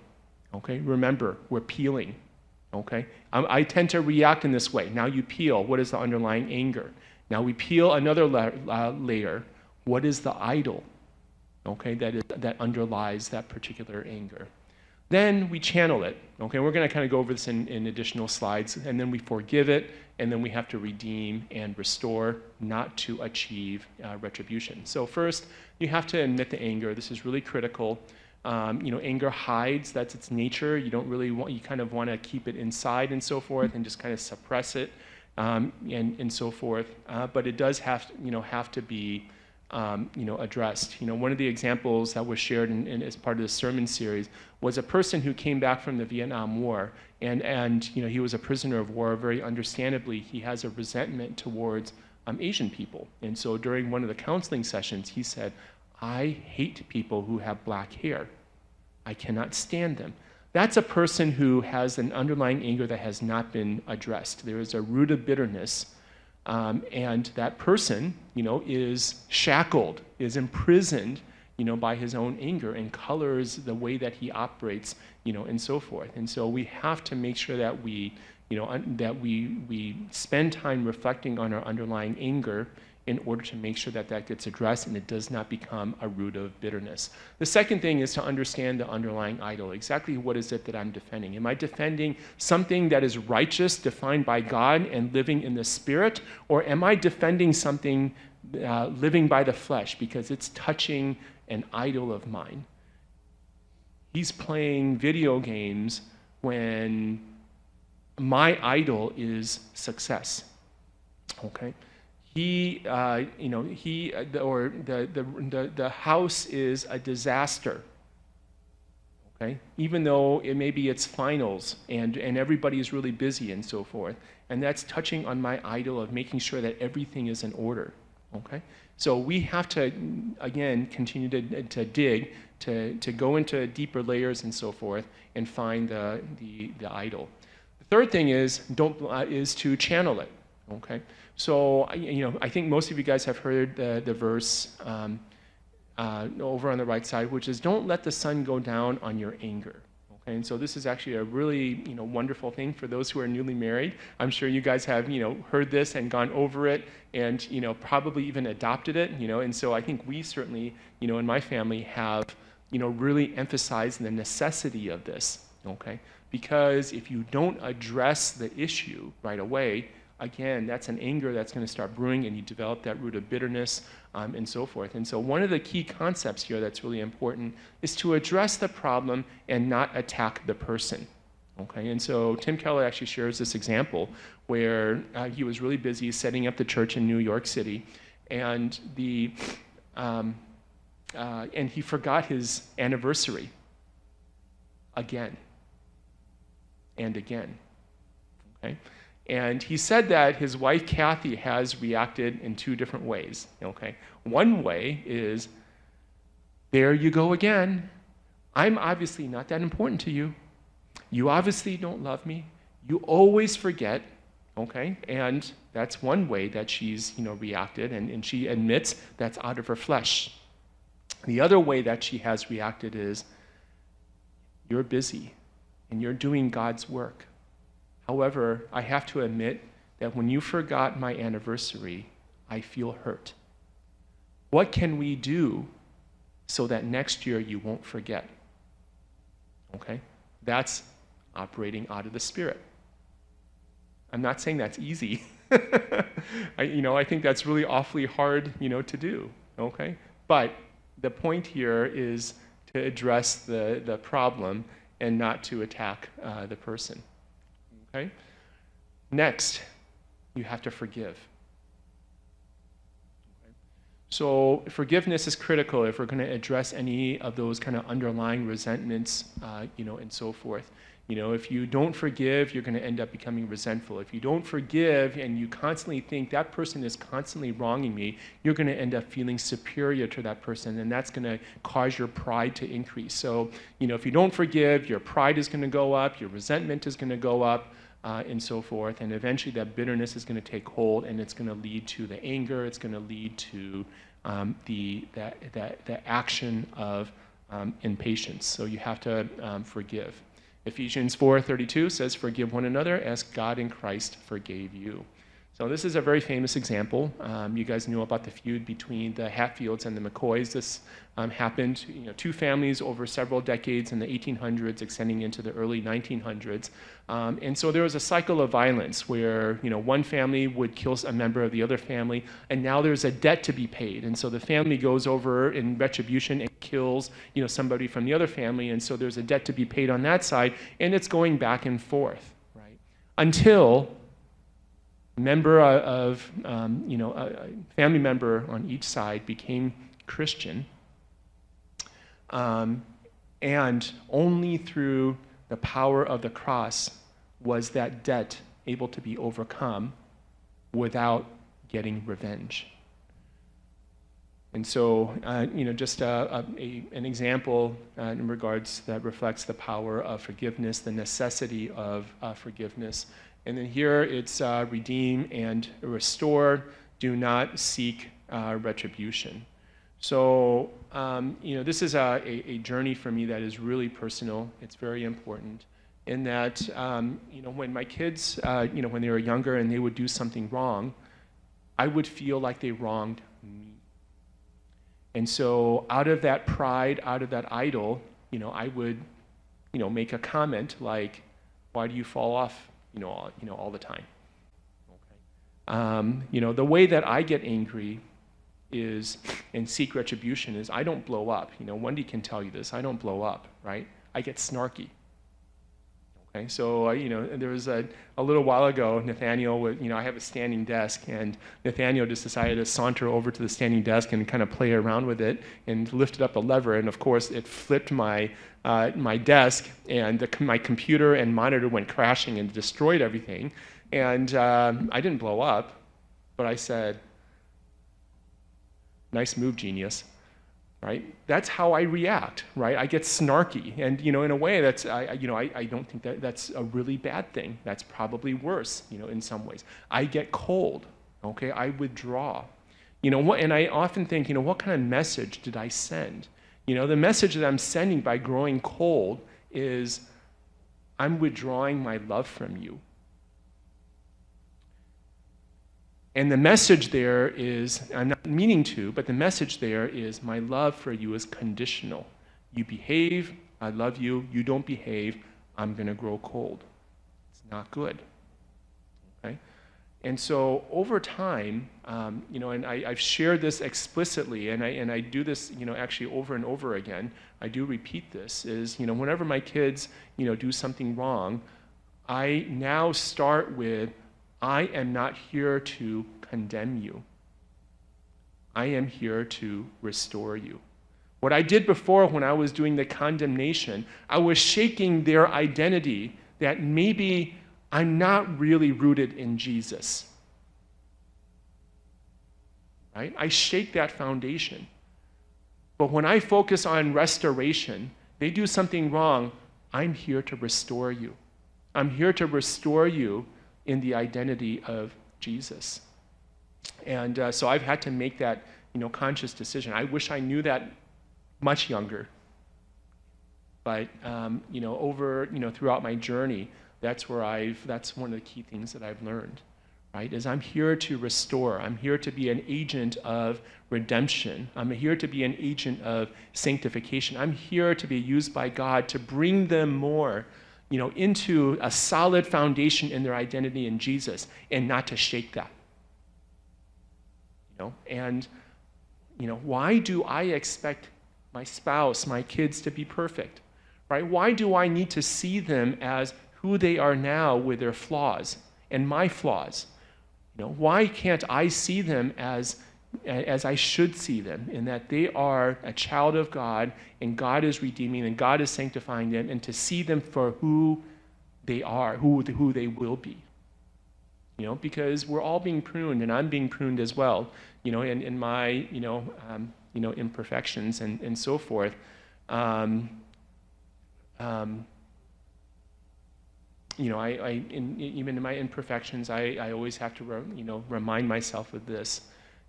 Okay, remember, we're peeling. Okay, I tend to react in this way. Now you peel. What is the underlying anger? Now we peel another layer. What is the idol? Okay, that underlies that particular anger. Then we channel it. Okay, we're going to kind of go over this in additional slides. And then we forgive it, and then we have to redeem and restore, not to achieve retribution. So first, you have to admit the anger. This is really critical. Anger hides. That's its nature. You don't really want. You kind of want to keep it inside and so forth, and just kind of suppress it, and so forth. But it does have to be addressed. One of the examples that was shared as part of the sermon series was a person who came back from the Vietnam War, and he was a prisoner of war. Very understandably, he has a resentment towards Asian people. And so during one of the counseling sessions, he said, I hate people who have black hair. I cannot stand them. That's a person who has an underlying anger that has not been addressed. There is a root of bitterness. And that person, is shackled, is imprisoned, by his own anger and colors the way that he operates, and so forth. And so we have to make sure that we spend time reflecting on our underlying anger in order to make sure that gets addressed and it does not become a root of bitterness. The second thing is to understand the underlying idol. Exactly what is it that I'm defending? Am I defending something that is righteous, defined by God and living in the Spirit? Or am I defending something living by the flesh because it's touching an idol of mine? He's playing video games when my idol is success. Okay? The house is a disaster. Okay, even though it's finals and everybody is really busy and so forth, and that's touching on my idol of making sure that everything is in order. Okay, so we have to again continue to dig to go into deeper layers and so forth and find the idol. The third thing is to channel it. Okay, so I think most of you guys have heard the verse over on the right side, which is, "Don't let the sun go down on your anger." Okay, and so this is actually a really wonderful thing for those who are newly married. I'm sure you guys have heard this and gone over it, and probably even adopted it. And so I think we certainly in my family have really emphasized the necessity of this. Okay, Because if you don't address the issue right away, again, that's an anger that's going to start brewing, and you develop that root of bitterness and so forth. And so one of the key concepts here that's really important is to address the problem and not attack the person. Okay, and so Tim Keller actually shares this example where he was really busy setting up the church in New York City, and and he forgot his anniversary again and again. Okay, and he said that his wife Kathy has reacted in two different ways. Okay, one way is, there you go again. I'm obviously not that important to you. You obviously don't love me. You always forget, okay? And that's one way that she's, reacted, and she admits that's out of her flesh. The other way that she has reacted is, you're busy, and you're doing God's work. However, I have to admit that when you forgot my anniversary, I feel hurt. What can we do so that next year you won't forget? Okay? That's operating out of the Spirit. I'm not saying that's easy. I think that's really awfully hard, to do. Okay? But the point here is to address the problem and not to attack the person. Okay? Next, you have to forgive. Okay? So forgiveness is critical if we're going to address any of those kind of underlying resentments, and so forth. If you don't forgive, you're going to end up becoming resentful. If you don't forgive and you constantly think that person is constantly wronging me, you're going to end up feeling superior to that person, and that's going to cause your pride to increase. So, if you don't forgive, your pride is going to go up, your resentment is going to go up, and so forth, and eventually that bitterness is going to take hold, and it's going to lead to the anger, it's going to lead to the action of impatience. So you have to forgive. Ephesians 4:32 says, forgive one another as God in Christ forgave you. So this is a very famous example. You guys know about the feud between the Hatfields and the McCoys. This happened, two families over several decades in the 1800s, extending into the early 1900s. And so there was a cycle of violence where, one family would kill a member of the other family, and now there's a debt to be paid. And so the family goes over in retribution and kills, somebody from the other family, and so there's a debt to be paid on that side, and it's going back and forth, right? Until member of, a family member on each side became Christian, and only through the power of the cross was that debt able to be overcome without getting revenge. And so, just an example in regards that reflects the power of forgiveness, the necessity of forgiveness. And then here it's redeem and restore, do not seek retribution. So, this is a journey for me that is really personal. It's very important in that, when my kids, when they were younger and they would do something wrong, I would feel like they wronged me. And so out of that pride, out of that idol, I would, make a comment like, why do you fall off, all the time? Okay. The way that I get angry is, and seek retribution is, I don't blow up. Wendy can tell you this. I don't blow up, right? I get snarky. Okay, so there was a little while ago, Nathaniel, I have a standing desk, and Nathaniel just decided to saunter over to the standing desk and kind of play around with it, and lifted up a lever, and of course it flipped my desk, and my computer and monitor went crashing and destroyed everything. And I didn't blow up, but I said, "Nice move, genius." Right? That's how I react, right? I get snarky, and in a way that's I don't think that's a really bad thing. That's probably worse, in some ways. I get cold, okay? I withdraw. And I often think, what kind of message did I send? The message that I'm sending by growing cold is, I'm withdrawing my love from you. And the message there is, I'm not meaning to, but the message there is, my love for you is conditional. You behave, I love you. You don't behave, I'm going to grow cold. It's not good. Okay? And so over time, and I've shared this explicitly, and I do this, actually over and over again. I do repeat this, is, whenever my kids, do something wrong, I now start with, I am not here to condemn you. I am here to restore you. What I did before when I was doing the condemnation, I was shaking their identity that maybe I'm not really rooted in Jesus. Right? I shake that foundation. But when I focus on restoration, they do something wrong, I'm here to restore you. I'm here to restore you in the identity of Jesus. And so I've had to make that, conscious decision. I wish I knew that much younger. But, over, throughout my journey, that's one of the key things that I've learned, right? Is I'm here to restore. I'm here to be an agent of redemption. I'm here to be an agent of sanctification. I'm here to be used by God to bring them more, into a solid foundation in their identity in Jesus, and not to shake that. And, why do I expect my spouse, my kids to be perfect, right? Why do I need to see them as who they are now with their flaws and my flaws? Why can't I see them as I should see them, in that they are a child of God, and God is redeeming, and God is sanctifying them, and to see them for who they are, who they will be. Because we're all being pruned, and I'm being pruned as well, in my, imperfections and so forth. Even in my imperfections, I always have to, remind myself of this,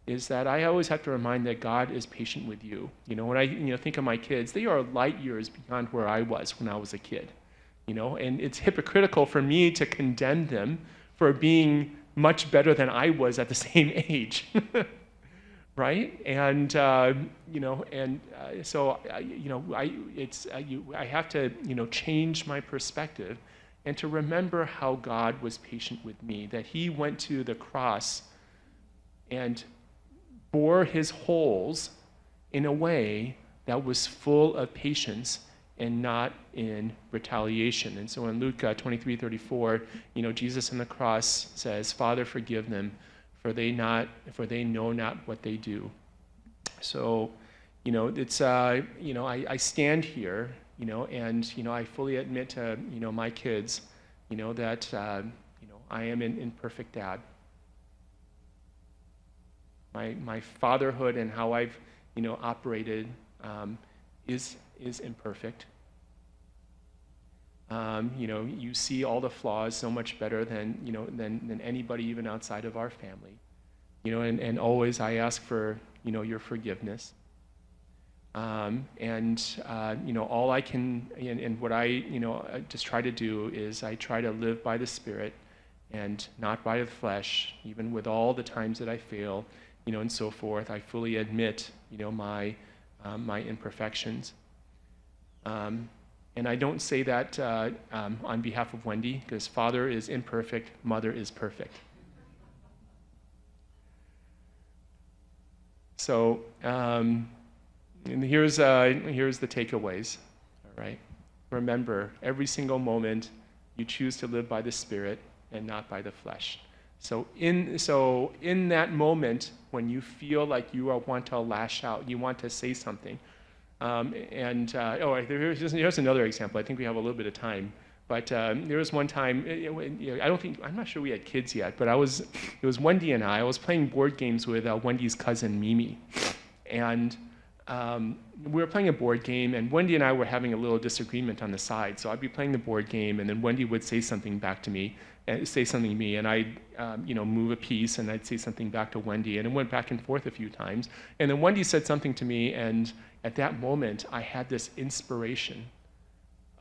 is that I always have to remind that God is patient with you. When I, think of my kids, they are light years beyond where I was when I was a kid, and it's hypocritical for me to condemn them for being much better than I was at the same age, right? And, so, I have to, change my perspective, and to remember how God was patient with me, that he went to the cross and bore his holes in a way that was full of patience and not in retaliation. And so in Luke 23:34, Jesus on the cross says, "Father, forgive them, for they know not what they do." So, it's I stand here, and I fully admit to my kids, that I am an imperfect dad. My fatherhood and how I've operated is imperfect. You see all the flaws so much better than anybody even outside of our family. And always I ask for your forgiveness. All I can, and what I just try to do is I try to live by the Spirit and not by the flesh, even with all the times that I fail, and so forth. I fully admit, my imperfections. And I don't say that on behalf of Wendy, because father is imperfect, mother is perfect. So, and here's the takeaways, all right? Remember, every single moment you choose to live by the Spirit and not by the flesh. So in that moment, when you feel like you want to lash out, you want to say something, here's another example. I think we have a little bit of time, but there was one time. I'm not sure we had kids yet, but it was Wendy and I was playing board games with Wendy's cousin Mimi, and we were playing a board game, and Wendy and I were having a little disagreement on the side. So I'd be playing the board game, and then Wendy would say something back to me, and I'd move a piece, and I'd say something back to Wendy, and it went back and forth a few times. And then Wendy said something to me, and at that moment, I had this inspiration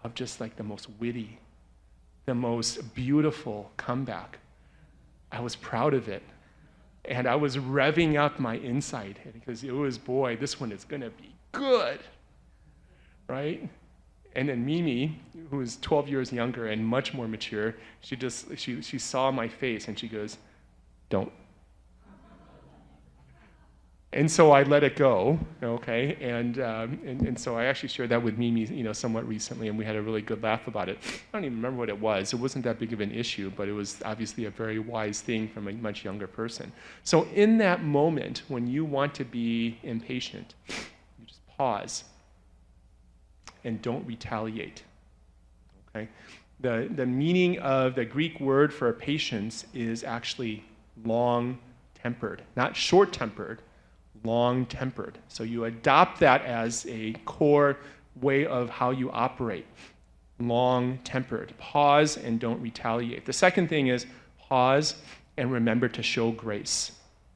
of just like the most witty, the most beautiful comeback. I was proud of it. And I was revving up my inside because it was, boy, this one is going to be good, right? And then Mimi, who is 12 years younger and much more mature, she saw my face and she goes, "Don't." And so I let it go, okay? And so I actually shared that with Mimi, somewhat recently, and we had a really good laugh about it. I don't even remember what it was. It wasn't that big of an issue, but it was obviously a very wise thing from a much younger person. So in that moment, when you want to be impatient, you just pause and don't retaliate, okay? The meaning of the Greek word for patience is actually long-tempered, not short-tempered, long-tempered. So you adopt that as a core way of how you operate. Long-tempered. Pause and don't retaliate. The second thing is pause and remember to show grace.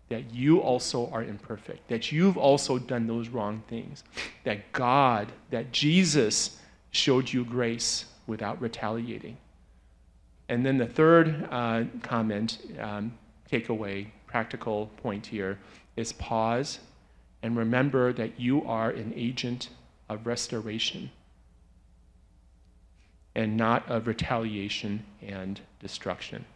That you also are imperfect. That you've also done those wrong things. That Jesus showed you grace without retaliating. And then the third comment, takeaway, practical point here, is pause and remember that you are an agent of restoration and not of retaliation and destruction.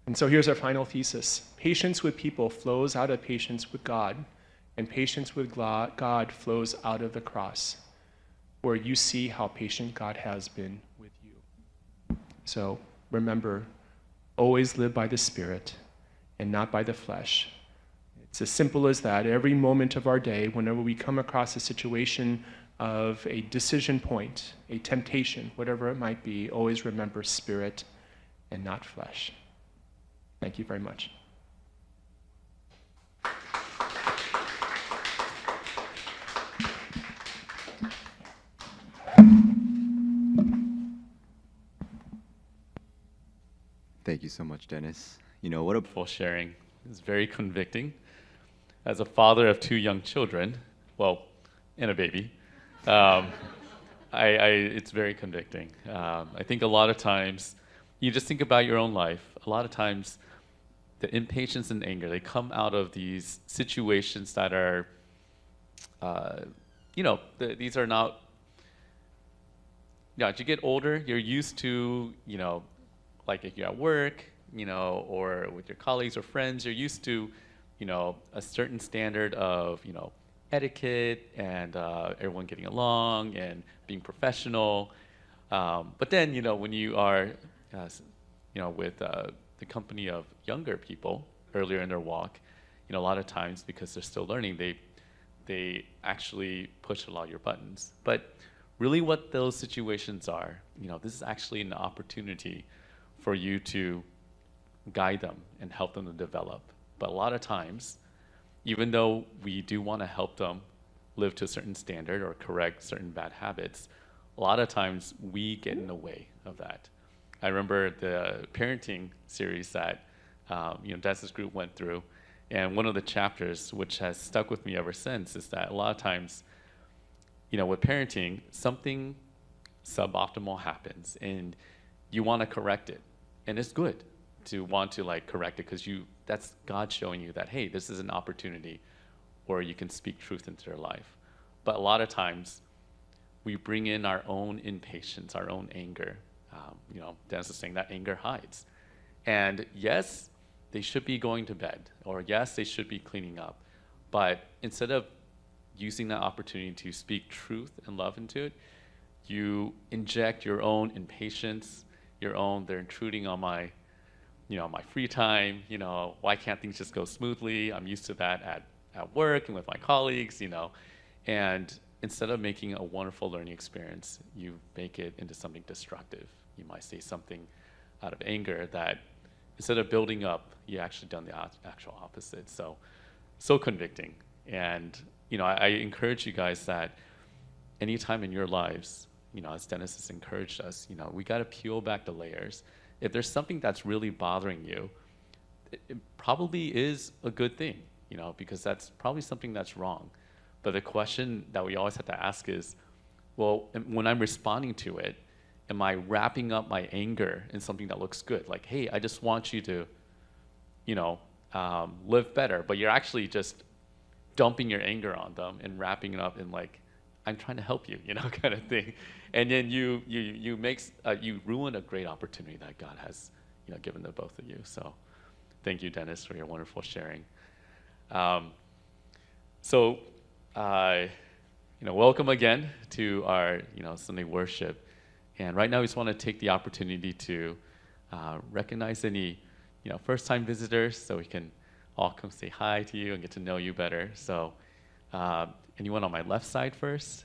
And so here's our final thesis. Patience with people flows out of patience with God, and patience with God flows out of the cross, where you see how patient God has been with you. So remember, always live by the Spirit and not by the flesh. It's as simple as that. Every moment of our day, whenever we come across a situation of a decision point, a temptation, whatever it might be, always remember Spirit and not flesh. Thank you very much. Thank you so much, Dennis. What a Full sharing. It's very convicting. As a father of 2 young children, well, and a baby, it's very convicting. I think a lot of times, you just think about your own life. A lot of times, the impatience and anger, they come out of these situations that are, these are not, as you get older, you're used to, like if you're at work, or with your colleagues or friends, you're used to, a certain standard of, etiquette and everyone getting along and being professional. But then, when you are, with the company of younger people earlier in their walk, a lot of times because they're still learning, they actually push a lot of your buttons. But really what those situations are, this is actually an opportunity for you to guide them and help them to develop. But a lot of times, even though we do want to help them live to a certain standard or correct certain bad habits, a lot of times we get in the way of that. I remember the parenting series that Dennis's group went through, and one of the chapters, which has stuck with me ever since, is that a lot of times, with parenting, something suboptimal happens, and you want to correct it. And it's good to want to correct it because that's God showing you that, hey, this is an opportunity where you can speak truth into their life. But a lot of times we bring in our own impatience, our own anger. Dennis is saying that anger hides. And yes, they should be going to bed, or yes, they should be cleaning up. But instead of using that opportunity to speak truth and love into it, you inject your own impatience, they're intruding on my free time, why can't things just go smoothly? I'm used to that at work and with my colleagues, and instead of making a wonderful learning experience, you make it into something destructive. You might say something out of anger that instead of building up, you actually done the actual opposite. So convicting. And, I encourage you guys that anytime in your lives, as Dennis has encouraged us, we got to peel back the layers. If there's something that's really bothering you, it probably is a good thing, because that's probably something that's wrong. But the question that we always have to ask is, well, when I'm responding to it, am I wrapping up my anger in something that looks good? Like, hey, I just want you to, you know, live better, but you're actually just dumping your anger on them and wrapping it up in like, I'm trying to help you, you know, kind of thing. And then you ruin a great opportunity that God has, you know, given to both of you. So thank you, Dennis, for your wonderful sharing. So, you know, welcome again to our, you know, Sunday worship. And right now we just want to take the opportunity to recognize any, you know, first-time visitors, so we can all come say hi to you and get to know you better. So anyone on my left side first?